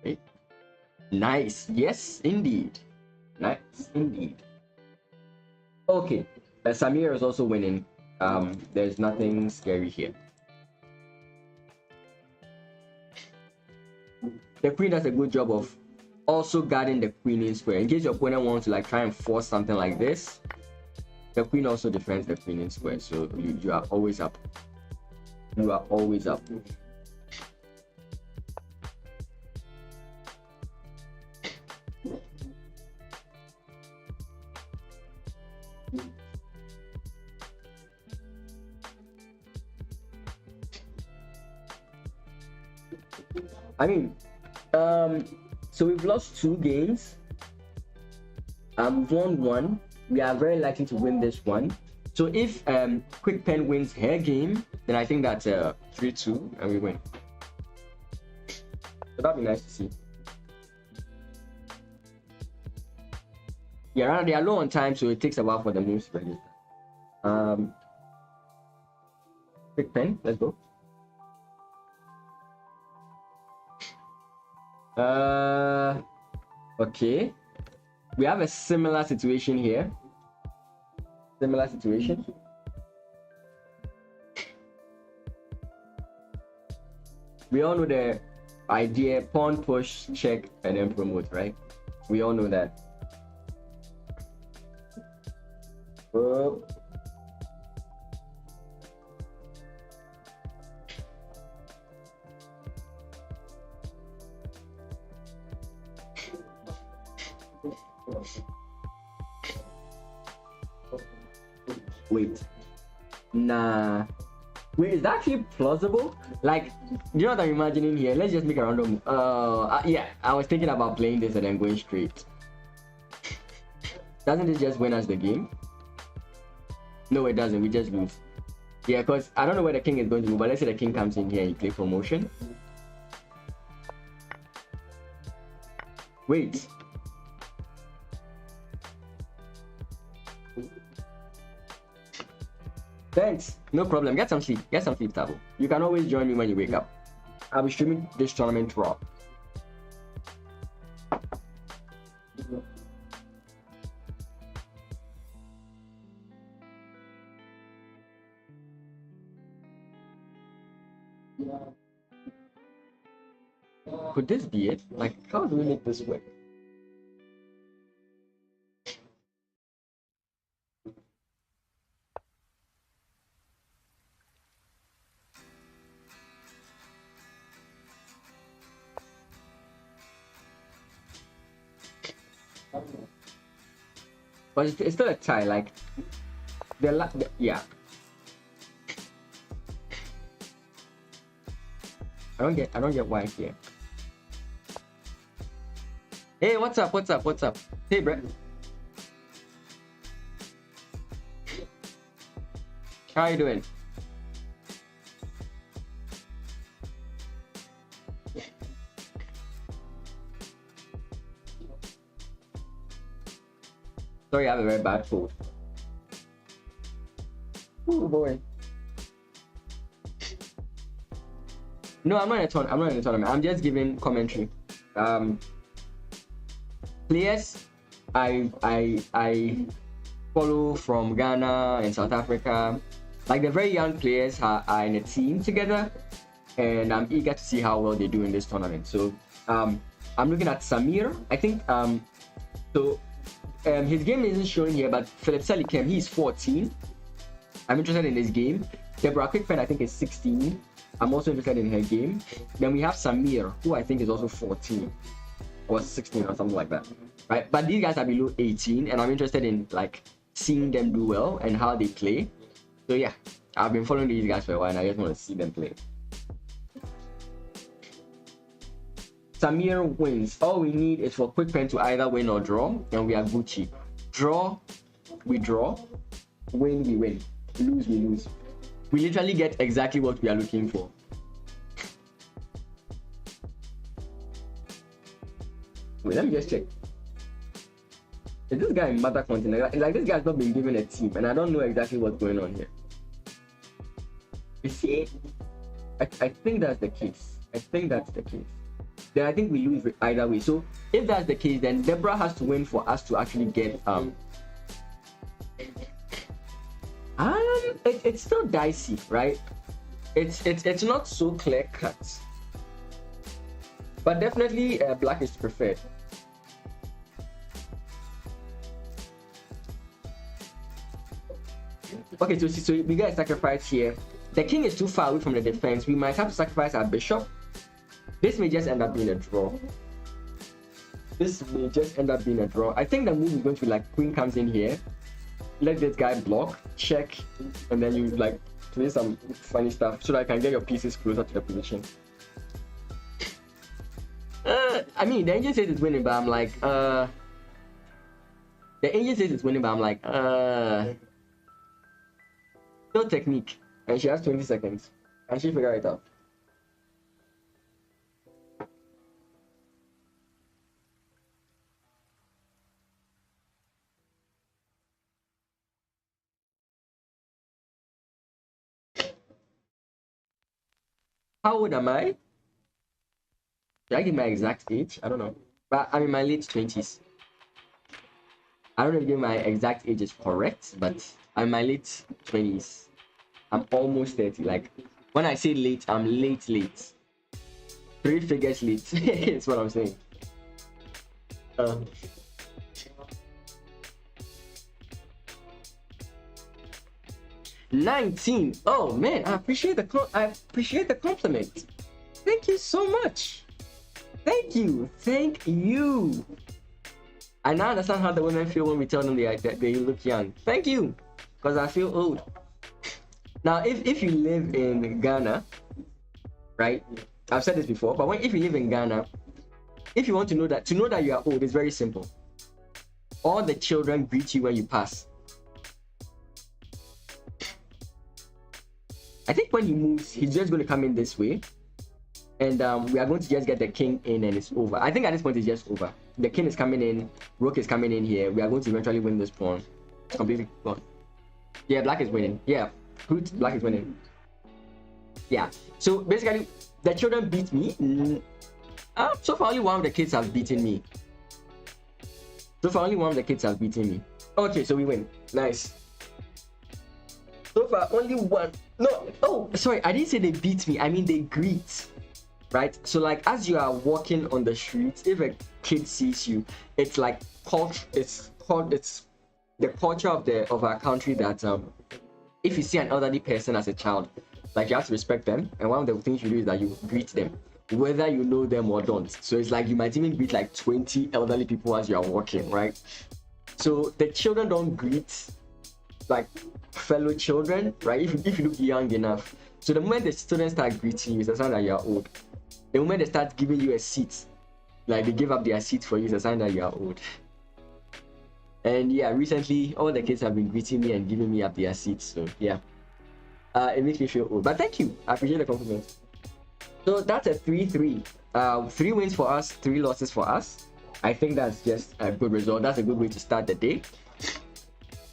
Wait. Nice. Yes, indeed. Nice, indeed. Okay. Samir is also winning. There's nothing scary here. The queen does a good job of also guarding the queen in square. In case your opponent wants to like try and force something like this, the queen also defends the queen in square. So you are always up. You are always up. I mean, so we've lost 2 games. We've won 1. We are very likely to win this one. So if Quick Pen wins her game, then I think that's 3-2 and we win. So that'd be nice to see. Yeah, right now they are low on time, so it takes a while for the moves to register. Quick Pen, let's go. Okay, we have a similar situation here. We all know the idea: pawn push, check, and then promote, right? We all know that. Wait, nah. Wait, is that actually plausible? Like, you know what I'm imagining here? Let's just make a random. Yeah, I was thinking about playing this and then going straight. Doesn't this just win us the game? No, it doesn't. We just lose. Yeah, because I don't know where the king is going to move, but let's say the king comes in here and you play promotion. Wait. Thanks. No problem. Get some sleep. Get some sleep, Tabo. You can always join me when you wake up. I'll be streaming this tournament raw. Could this be it? Like, how do we make this work? But it's still a tie. Like, yeah. I don't get why here. Hey, what's up? What's up? What's up? Hey, Brett. How you doing? Sorry, I have a very bad cold. Oh boy. No, I'm not in a tournament. I'm just giving commentary. Players I follow from Ghana and South Africa, like the very young players are in a team together, and I'm eager to see how well they do in this tournament. So I'm looking at Samir. I think his game isn't showing here, but Philip Selikem, he's 14. I'm interested in his game. Deborah Quickfen, I think, is 16. I'm also interested in her game. Then we have Samir, who I think is also 14 or 16 or something like that, right? But these guys are below 18, and I'm interested in like seeing them do well and how they play. So yeah, I've been following these guys for a while, and I just want to see them play. Samir wins. All we need is for Quickpen to either win or draw, and we are Gucci. Draw, we draw. Win, we win. Lose, we lose. We literally get exactly what we are looking for. Wait, let me just check. Is this guy in Mother Continent? Like this guy's not been given a team, and I don't know exactly what's going on here. You see, I think that's the case. Then I think we lose either way. So if that's the case, then Deborah has to win for us to actually get it's still dicey, right? It's not so clear cut, but definitely black is preferred. Okay, so we got a sacrifice here. The king is too far away from the defense. We might have to sacrifice our bishop. This may just end up being a draw. I think the move is going to be like queen comes in here, let this guy block, check, and then you like play some funny stuff so that I can get your pieces closer to the position. I mean, the angel says it's winning, but I'm like, still technique, and she has 20 seconds. Can she figure it out? How old am I? Should I give my exact age? I don't know. But I'm in my late 20s. I don't know if my exact age is correct, but I'm in my late 20s. I'm almost 30. Like, when I say late, I'm late. 3 figures late. That's what I'm saying. 19. Oh man, I appreciate the compliment. Thank you so much. Thank you. I now understand how the women feel when we tell them they look young. Thank you, because I feel old. Now, if you live in Ghana, right? I've said this before, but if you live in Ghana, if you want to know that you are old, it's very simple. All the children greet you when you pass. I think when he moves, he's just going to come in this way, And we are going to just get the king in and it's over. I think at this point it's just over. The king is coming in, rook is coming in here. We are going to eventually win this pawn. It's completely gone. Yeah, black is winning. Yeah, good. Black is winning. Yeah. So basically, the children beat me. So far, only one of the kids have beaten me. Okay, so we win. Nice. So far, only one. No. Oh, sorry. I didn't say they beat me. I mean they greet. Right, so like as you are walking on the streets, if a kid sees you, it's like culture. It's the culture of our country that if you see an elderly person as a child, like you have to respect them, and one of the things you do is that you greet them, whether you know them or don't. So it's like you might even greet like 20 elderly people as you are walking, right? So the children don't greet like fellow children, right? If you look young enough. So the moment the students start greeting you, it's a sign that you are old. The moment they start giving you a seat, like they give up their seat for you, it's a sign that you are old. And yeah, recently all the kids have been greeting me and giving me up their seats. So yeah, it makes me feel old. But thank you, I appreciate the compliment. So that's a 3-3. 3 wins for us, 3 losses for us. I think that's just a good result. That's a good way to start the day.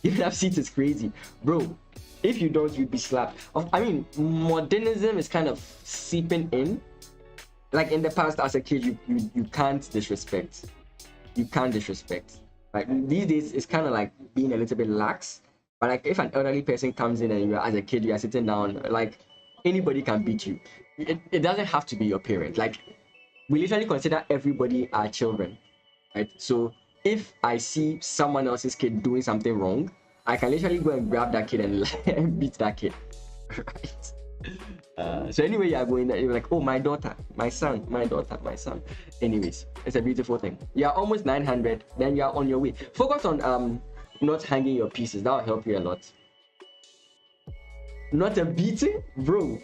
Giving up seats is crazy, bro. If you don't, you'd be slapped. I mean, modernism is kind of seeping in. Like in the past, as a kid, you can't disrespect. You can't disrespect. Like these days, it's kind of like being a little bit lax. But like if an elderly person comes in and you are, as a kid, you are sitting down, like anybody can beat you. It doesn't have to be your parent. Like we literally consider everybody our children, right? So if I see someone else's kid doing something wrong, I can literally go and grab that kid and beat that kid, right? So anyway, you are going there, you're like, oh, my daughter, my son, my daughter, my son. Anyways, it's a beautiful thing. You're almost 900, then you're on your way. Focus on not hanging your pieces. That'll help you a lot. Not a beating, bro.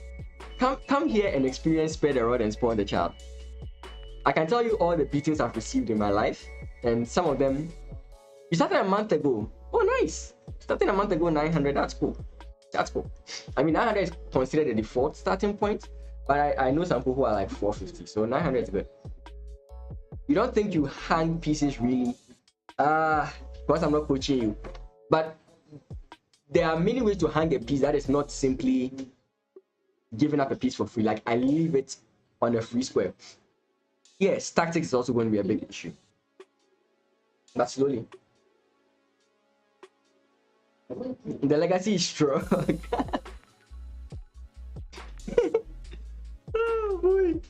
Come here and experience spare the rod and spoil the child. I can tell you all the beatings I've received in my life, and some of them. You started a month ago. Oh, nice. Starting a month ago, 900. That's cool. That's cool. I mean, 900 is considered the default starting point, but I know some people who are like 450, so 900 is good. You don't think you hang pieces really? Because I'm not coaching you, but there are many ways to hang a piece that is not simply giving up a piece for free. Like I leave it on a free square. Yes, tactics is also going to be a big issue, but slowly. The legacy is strong. Oh boy.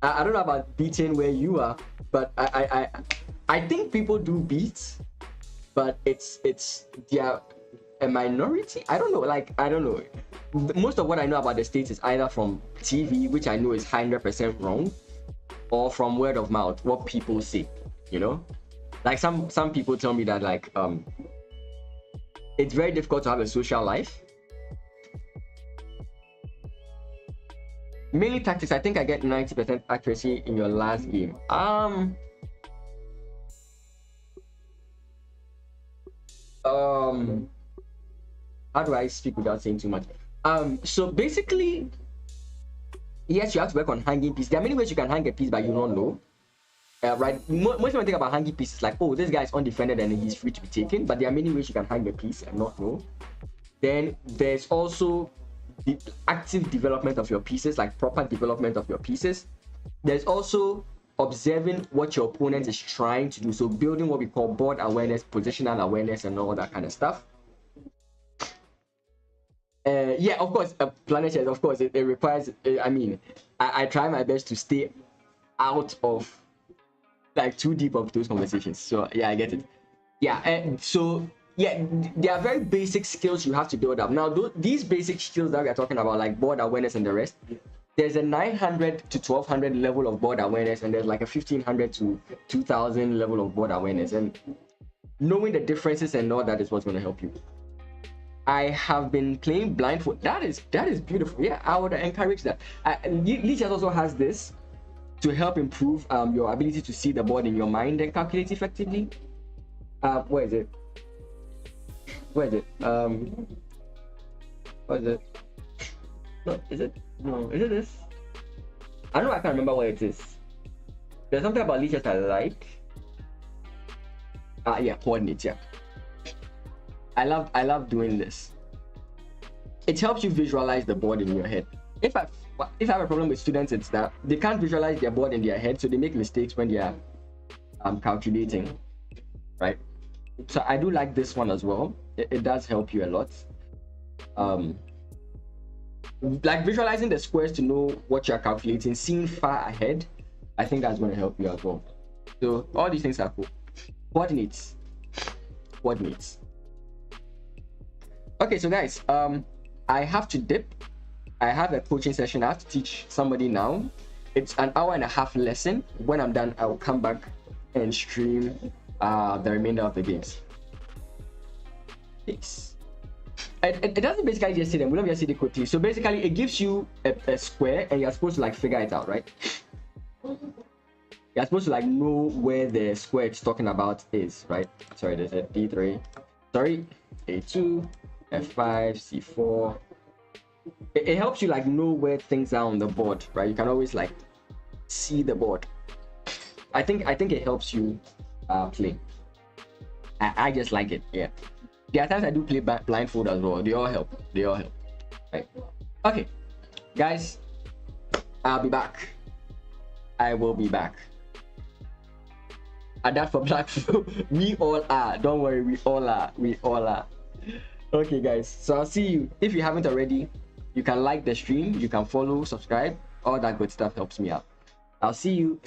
I don't know about beating where you are, but I think people do beat, but it's they're a minority. I don't know. Like I don't know. Most of what I know about the States is either from TV, which I know is 100% wrong, or from word of mouth, what people say. You know. Like some people tell me that like it's very difficult to have a social life. Mainly tactics. I think I get 90% accuracy in your last game. How do I speak without saying too much? So basically, yes, you have to work on hanging pieces. There are many ways you can hang a piece, but you don't know. Right, most people think about hanging pieces like, oh, this guy is undefended and he's free to be taken, but there are many ways you can hang a piece and not know. Then there's also the active development of your pieces, like proper development of your pieces. There's also observing what your opponent is trying to do, so building what we call board awareness, positional awareness, and all that kind of stuff. Yeah, of course, planet chess, of course, it requires, I mean, I try my best to stay out of like too deep of those conversations. So yeah, I get it. Yeah, and so yeah, there are very basic skills you have to build up. Now, these basic skills that we are talking about, like board awareness and the rest, there's a 900 to 1200 level of board awareness, and there's like a 1500 to 2000 level of board awareness. And knowing the differences and all that is what's going to help you. I have been playing blindfold. That is beautiful. Yeah, I would encourage that. Lichess also has this to help improve your ability to see the board in your mind and calculate effectively. Where is it? Where is it? What is it? No, is it? No, is it this? I know I can't remember what it is. There's something about leeches I like. Yeah, coordinates, yeah. I love doing this. It helps you visualize the board in your head. If I have a problem with students, it's that they can't visualize their board in their head, so they make mistakes when they are calculating, right? So I do like this one as well. It does help you a lot. Like visualizing the squares to know what you're calculating, seeing far ahead, I think that's going to help you as well. So all these things are cool. Coordinates. Okay, so guys, I have to dip. I have a coaching session. I have to teach somebody now. It's an 1.5 hour lesson. When I'm done, I will come back and stream the remainder of the games. Peace. It doesn't basically just say them. We don't just see the quickly. So basically, it gives you a square, and you're supposed to like figure it out, right? You're supposed to like know where the square it's talking about is, right? Sorry, there's a D3. Sorry, A2, F5, C4. It helps you like know where things are on the board, right? You can always like see the board. I think it helps you play. I just like it. Yeah. There are times I do play blindfold as well. They all help. Right. Okay, guys, I'll be back. I will be back. And that for blindfold. We all are. Don't worry. We all are. Okay, guys. So I'll see you. If you haven't already, you can like the stream. You can follow, subscribe. All that good stuff helps me out. I'll see you.